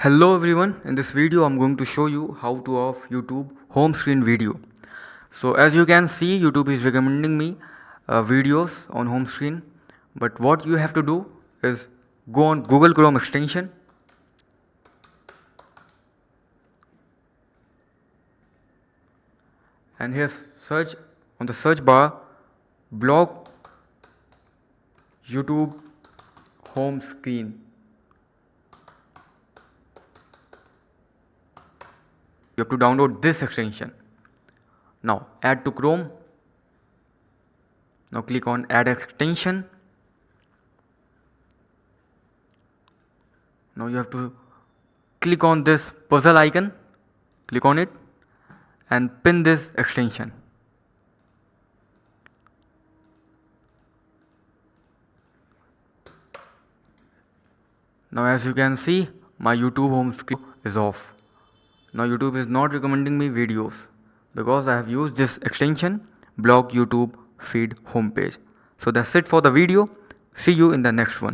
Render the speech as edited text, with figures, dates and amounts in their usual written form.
Hello everyone, in this video I'm going to show you how to off YouTube home screen video. So as you can see, YouTube is recommending me videos on home screen, but what you have to do is go on Google Chrome extension and here search on the search bar block YouTube home screen. You have to download this extension. Now add to Chrome. Now click on add extension. Now you have to click on this puzzle icon, click on it and pin this extension. Now as you can see, my YouTube home screen is off. Now YouTube is not recommending me videos because I have used this extension block YouTube feed homepage. So that's it for the video. See you in the next one.